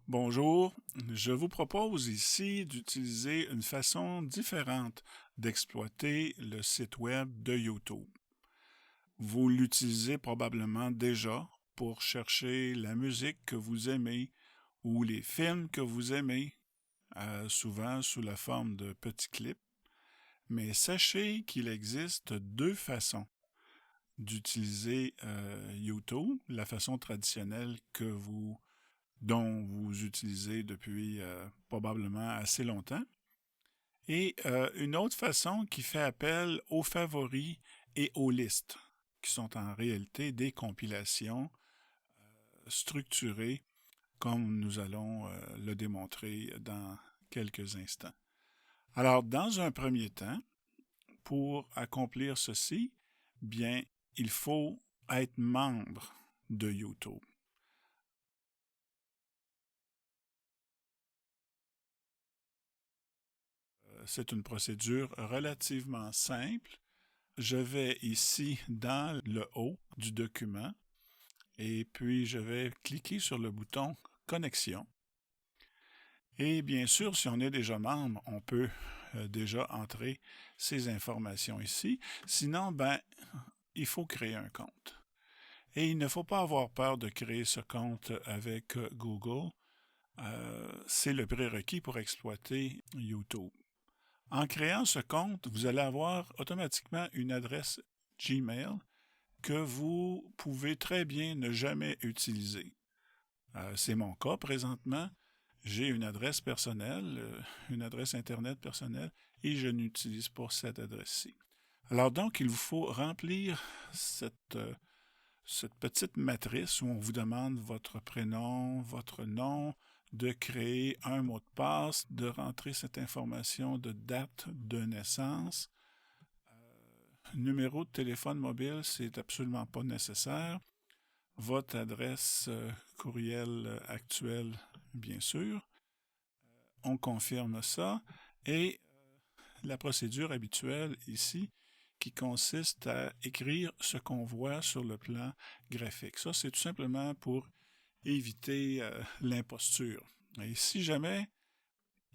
Bonjour, je vous propose ici d'utiliser une façon différente d'exploiter le site web de YouTube. Vous l'utilisez probablement déjà pour chercher la musique que vous aimez ou les films que vous aimez, souvent sous la forme de petits clips. Mais sachez qu'il existe deux façons d'utiliser YouTube, la façon traditionnelle dont vous utilisez depuis probablement assez longtemps, et une autre façon qui fait appel aux favoris et aux listes, qui sont en réalité des compilations structurées, comme nous allons le démontrer dans quelques instants. Alors, dans un premier temps, pour accomplir ceci, bien, il faut être membre de YouTube. C'est une procédure relativement simple. Je vais ici dans le haut du document et puis je vais cliquer sur le bouton Connexion. Et bien sûr, si on est déjà membre, on peut déjà entrer ces informations ici. Sinon, il faut créer un compte. Et il ne faut pas avoir peur de créer ce compte avec Google. C'est le prérequis pour exploiter YouTube. En créant ce compte, vous allez avoir automatiquement une adresse Gmail que vous pouvez très bien ne jamais utiliser. C'est mon cas présentement. J'ai une adresse personnelle, une adresse Internet personnelle, et je n'utilise pas cette adresse-ci. Alors donc, il vous faut remplir cette petite matrice où on vous demande votre prénom, votre nom, de créer un mot de passe, de rentrer cette information de date de naissance. Numéro de téléphone mobile, c'est absolument pas nécessaire. Votre adresse courriel actuelle, bien sûr. On confirme ça et la procédure habituelle ici qui consiste à écrire ce qu'on voit sur le plan graphique. Ça, c'est tout simplement pour éviter l'imposture. Et si jamais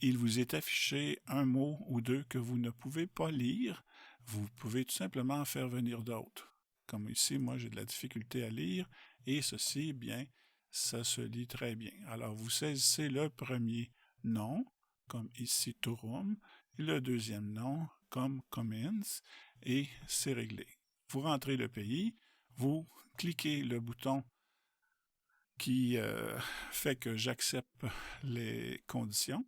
il vous est affiché un mot ou deux que vous ne pouvez pas lire, vous pouvez tout simplement faire venir d'autres. Comme ici, moi, j'ai de la difficulté à lire, et ceci, bien, ça se lit très bien. Alors, vous saisissez le premier nom, comme ici Turum, et le deuxième nom, comme Cummins, et c'est réglé. Vous rentrez le pays, vous cliquez le bouton qui fait que j'accepte les conditions,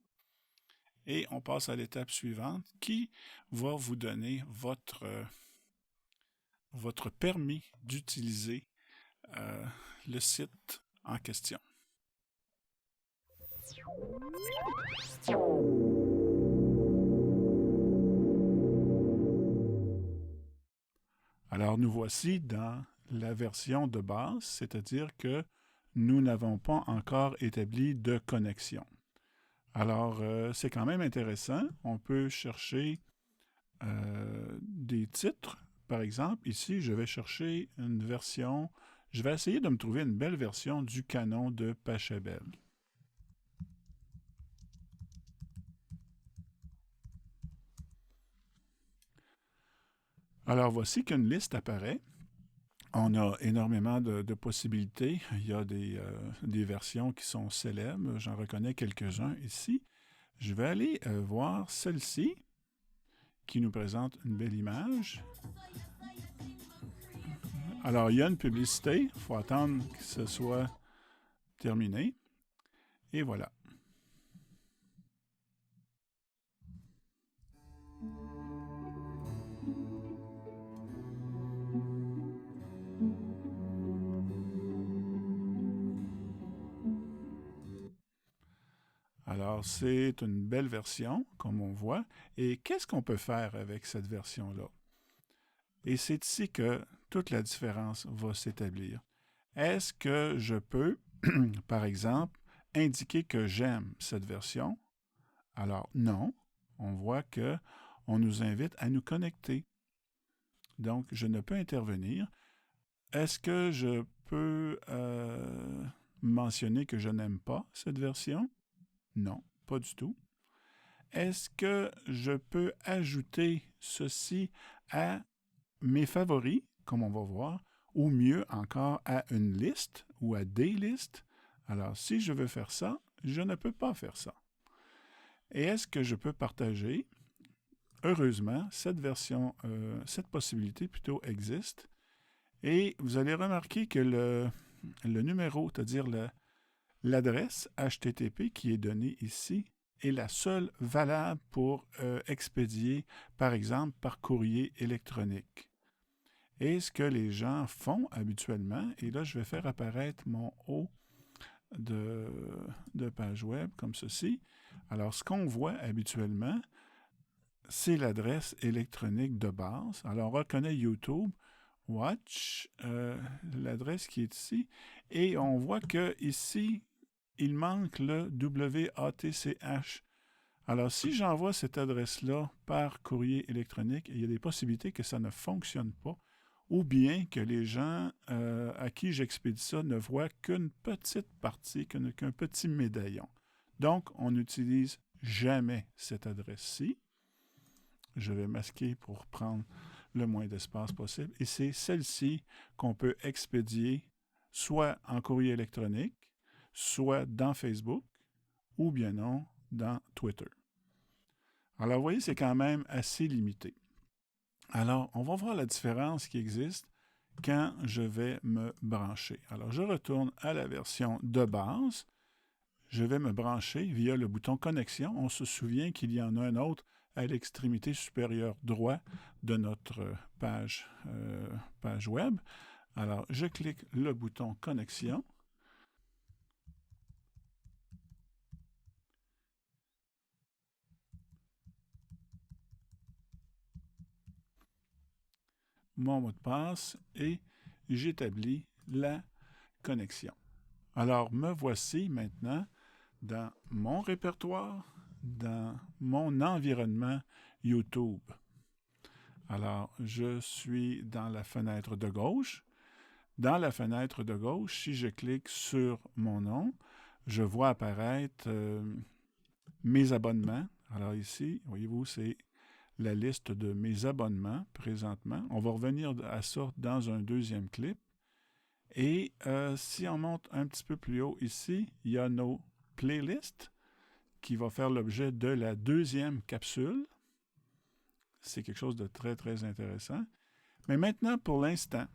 et on passe à l'étape suivante qui va vous donner votre permis d'utiliser euh, le site en question. Alors nous voici dans la version de base, c'est-à-dire que nous n'avons pas encore établi de connexion. Alors c'est quand même intéressant, on peut chercher des titres. Par exemple, ici, je vais chercher une version, je vais essayer de me trouver une belle version du canon de Pachelbel. Alors voici qu'une liste apparaît. On a énormément de possibilités. Il y a des versions qui sont célèbres. J'en reconnais quelques-uns ici. Je vais aller voir celle-ci qui nous présente une belle image. Alors, il y a une publicité. Il faut attendre que ce soit terminé. Et voilà. Alors, c'est une belle version, comme on voit. Et qu'est-ce qu'on peut faire avec cette version-là? Et c'est ici que toute la différence va s'établir. Est-ce que je peux, par exemple, indiquer que j'aime cette version? Alors, non. On voit que on nous invite à nous connecter. Donc, je ne peux intervenir. Est-ce que je peux mentionner que je n'aime pas cette version? Non, pas du tout. Est-ce que je peux ajouter ceci à mes favoris, comme on va voir, ou mieux encore à une liste ou à des listes? Alors, si je veux faire ça, je ne peux pas faire ça. Et est-ce que je peux partager? Heureusement, cette possibilité plutôt existe. Et vous allez remarquer que le numéro, c'est-à-dire l'adresse HTTP qui est donnée ici, est la seule valable pour expédier, par exemple, par courrier électronique. Et ce que les gens font habituellement, et là, je vais faire apparaître mon haut de page web comme ceci. Alors, ce qu'on voit habituellement, c'est l'adresse électronique de base. Alors, on reconnaît YouTube, Watch, l'adresse qui est ici, et on voit que ici, il manque le WATCH. Alors, si j'envoie cette adresse-là par courrier électronique, il y a des possibilités que ça ne fonctionne pas, ou bien que les gens à qui j'expédie ça ne voient qu'une petite partie, qu'un petit médaillon. Donc, on n'utilise jamais cette adresse-ci. Je vais masquer pour prendre le moins d'espace possible. Et c'est celle-ci qu'on peut expédier soit en courrier électronique, soit dans Facebook, ou bien non, dans Twitter. Alors, vous voyez, c'est quand même assez limité. Alors, on va voir la différence qui existe quand je vais me brancher. Alors, je retourne à la version de base. Je vais me brancher via le bouton Connexion. On se souvient qu'il y en a un autre à l'extrémité supérieure droite de notre page web. Alors, je clique le bouton Connexion. Mon mot de passe et j'établis la connexion. Alors, me voici maintenant dans mon répertoire, dans mon environnement YouTube. Alors, je suis dans la fenêtre de gauche. Dans la fenêtre de gauche, si je clique sur mon nom, je vois apparaître mes abonnements. Alors ici, voyez-vous, c'est la liste de mes abonnements présentement. On va revenir à ça dans un deuxième clip. Et si on monte un petit peu plus haut ici, il y a nos playlists qui va faire l'objet de la deuxième capsule. C'est quelque chose de très, très intéressant. Mais maintenant, pour l'instant,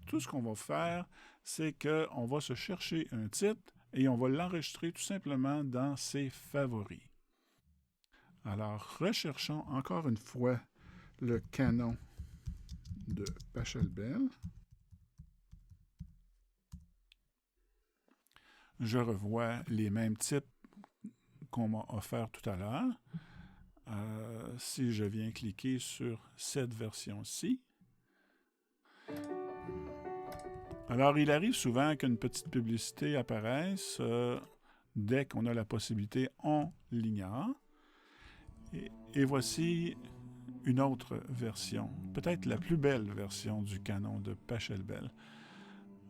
tout ce qu'on va faire, c'est qu'on va se chercher un titre et on va l'enregistrer tout simplement dans ses favoris. Alors, recherchons encore une fois le canon de Pachelbel. Je revois les mêmes types qu'on m'a offert tout à l'heure. Si je viens cliquer sur cette version-ci, alors il arrive souvent qu'une petite publicité apparaisse. Dès qu'on a la possibilité, on l'ignore. Et voici une autre version, peut-être la plus belle version du canon de Pachelbel.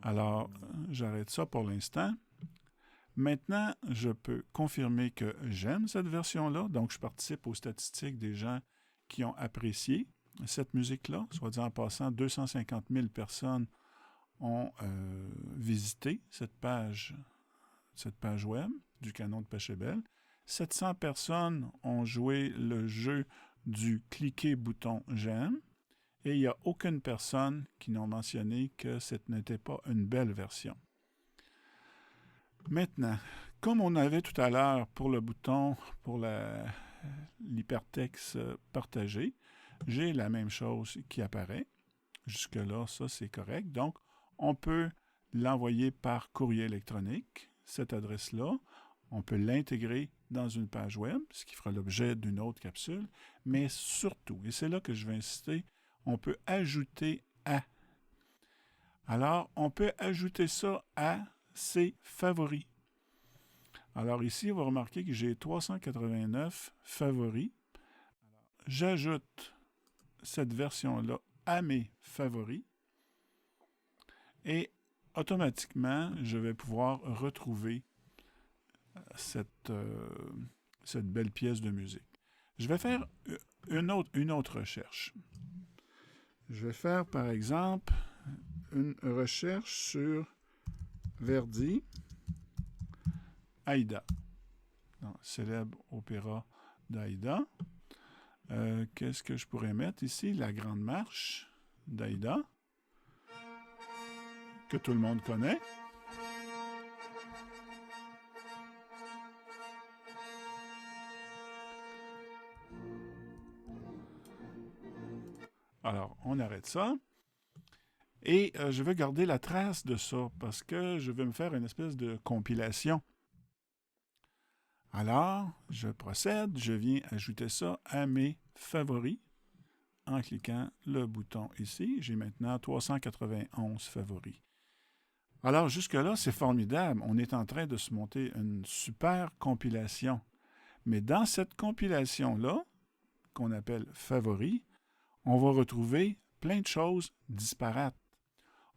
Alors, j'arrête ça pour l'instant. Maintenant, je peux confirmer que j'aime cette version-là, donc je participe aux statistiques des gens qui ont apprécié cette musique-là. Soit dit en passant, 250 000 personnes ont visité cette page web du canon de Pachelbel. 700 personnes ont joué le jeu du cliquer bouton j'aime et il n'y a aucune personne qui n'a mentionné que ce n'était pas une belle version. Maintenant, comme on avait tout à l'heure pour le bouton pour l'hypertexte partagé, j'ai la même chose qui apparaît. Jusque-là, ça c'est correct. Donc, on peut l'envoyer par courrier électronique, cette adresse-là. On peut l'intégrer dans une page web, ce qui fera l'objet d'une autre capsule. Mais surtout, et c'est là que je vais insister, on peut ajouter à. Alors, on peut ajouter ça à ses favoris. Alors ici, on va remarquer que j'ai 389 favoris. J'ajoute cette version-là à mes favoris. Et automatiquement, je vais pouvoir retrouver cette belle pièce de musique. Je vais faire une autre recherche. Je vais faire, par exemple, une recherche sur Verdi, Aïda, célèbre opéra d'Aïda. Qu'est-ce que je pourrais mettre ici? La Grande Marche d'Aïda, que tout le monde connaît. Alors, on arrête ça. Et je veux garder la trace de ça parce que je veux me faire une espèce de compilation. Alors, je procède, je viens ajouter ça à mes favoris en cliquant le bouton ici. J'ai maintenant 391 favoris. Alors, jusque-là, c'est formidable. On est en train de se monter une super compilation. Mais dans cette compilation-là, qu'on appelle favoris, on va retrouver plein de choses disparates.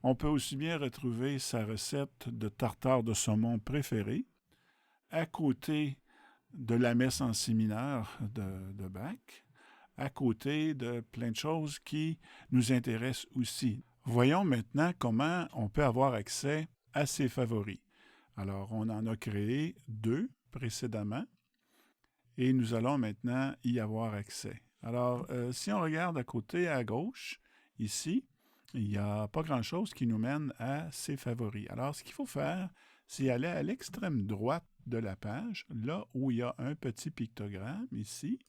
On peut aussi bien retrouver sa recette de tartare de saumon préférée à côté de la messe en si mineur de Bach, à côté de plein de choses qui nous intéressent aussi. Voyons maintenant comment on peut avoir accès à ses favoris. Alors, on en a créé 2 précédemment et nous allons maintenant y avoir accès. Alors, si on regarde à côté, à gauche, ici, il n'y a pas grand-chose qui nous mène à ses favoris. Alors, ce qu'il faut faire, c'est aller à l'extrême droite de la page, là où il y a un petit pictogramme, ici,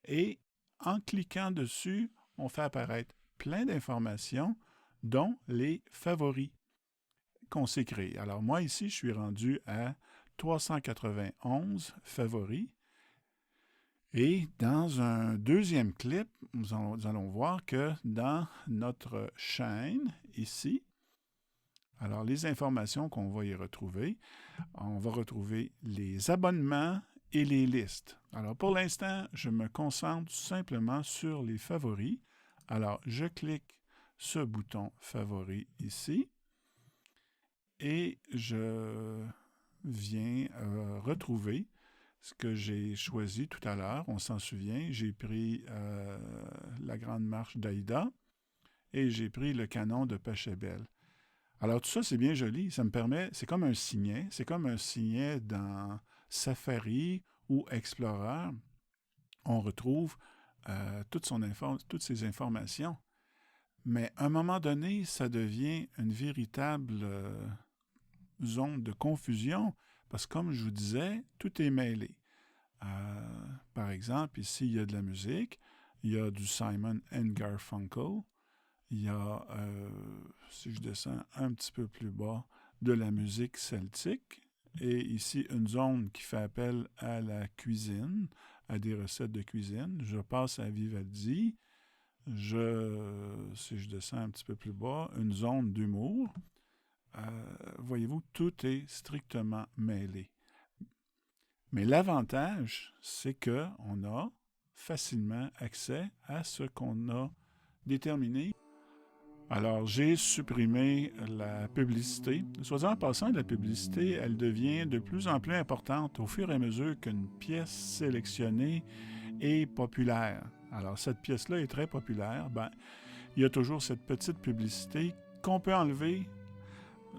et en cliquant dessus, on fait apparaître plein d'informations, dont les favoris qu'on s'est créés. Alors, moi, ici, je suis rendu à 391 favoris. Et dans un deuxième clip, nous allons voir que dans notre chaîne, ici, alors les informations qu'on va y retrouver, on va retrouver les abonnements et les listes. Alors pour l'instant, je me concentre simplement sur les favoris. Alors je clique ce bouton favori ici et je viens retrouver ce que j'ai choisi tout à l'heure. On s'en souvient, j'ai pris la Grande Marche d'Aïda et j'ai pris le canon de Pachelbel. Alors tout ça, c'est bien joli. Ça me permet, c'est comme un signet. C'est comme un signet dans Safari ou Explorer. On retrouve toutes ces informations. Mais à un moment donné, ça devient une véritable zone de confusion parce que, comme je vous disais, tout est mêlé. Par exemple, ici, il y a de la musique, il y a du Simon & Garfunkel, il y a, si je descends un petit peu plus bas, de la musique celtique, et ici, une zone qui fait appel à la cuisine, à des recettes de cuisine. Je passe à Vivaldi, si je descends un petit peu plus bas, une zone d'humour. Voyez-vous, tout est strictement mêlé. Mais l'avantage, c'est qu'on a facilement accès à ce qu'on a déterminé. Alors, j'ai supprimé la publicité. Soit dit en passant, la publicité, elle devient de plus en plus importante au fur et à mesure qu'une pièce sélectionnée est populaire. Alors, cette pièce-là est très populaire. Il y a toujours cette petite publicité qu'on peut enlever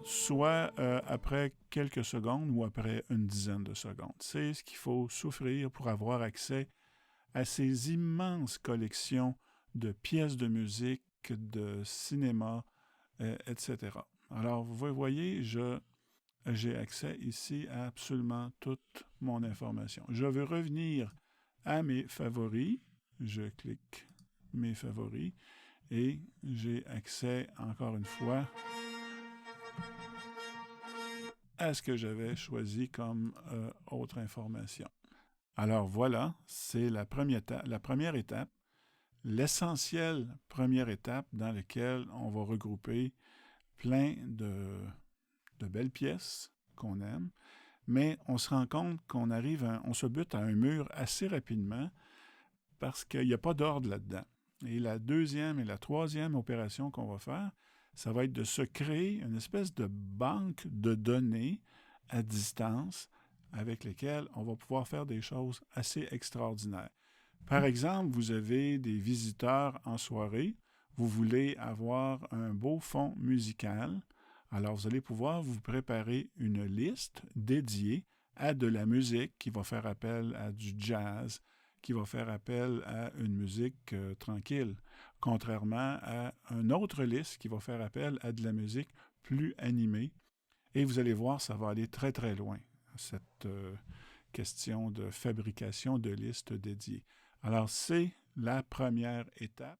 soit après quelques secondes ou après une dizaine de secondes. C'est ce qu'il faut souffrir pour avoir accès à ces immenses collections de pièces de musique, de cinéma, etc. Alors, vous voyez, j'ai accès ici à absolument toute mon information. Je veux revenir à mes favoris. Je clique mes favoris et j'ai accès, encore une fois, à ce que j'avais choisi comme autre information. Alors voilà, c'est la première étape, l'essentielle première étape dans laquelle on va regrouper plein de belles pièces qu'on aime, mais on se rend compte on se bute à un mur assez rapidement parce qu'il n'y a pas d'ordre là-dedans. Et la deuxième et la troisième opération qu'on va faire, ça va être de se créer une espèce de banque de données à distance avec lesquelles on va pouvoir faire des choses assez extraordinaires. Par exemple, vous avez des visiteurs en soirée, vous voulez avoir un beau fond musical, alors vous allez pouvoir vous préparer une liste dédiée à de la musique qui va faire appel à du jazz, qui va faire appel à une musique tranquille, contrairement à une autre liste qui va faire appel à de la musique plus animée. Et vous allez voir, ça va aller très très loin, cette question de fabrication de listes dédiées. Alors, c'est la première étape.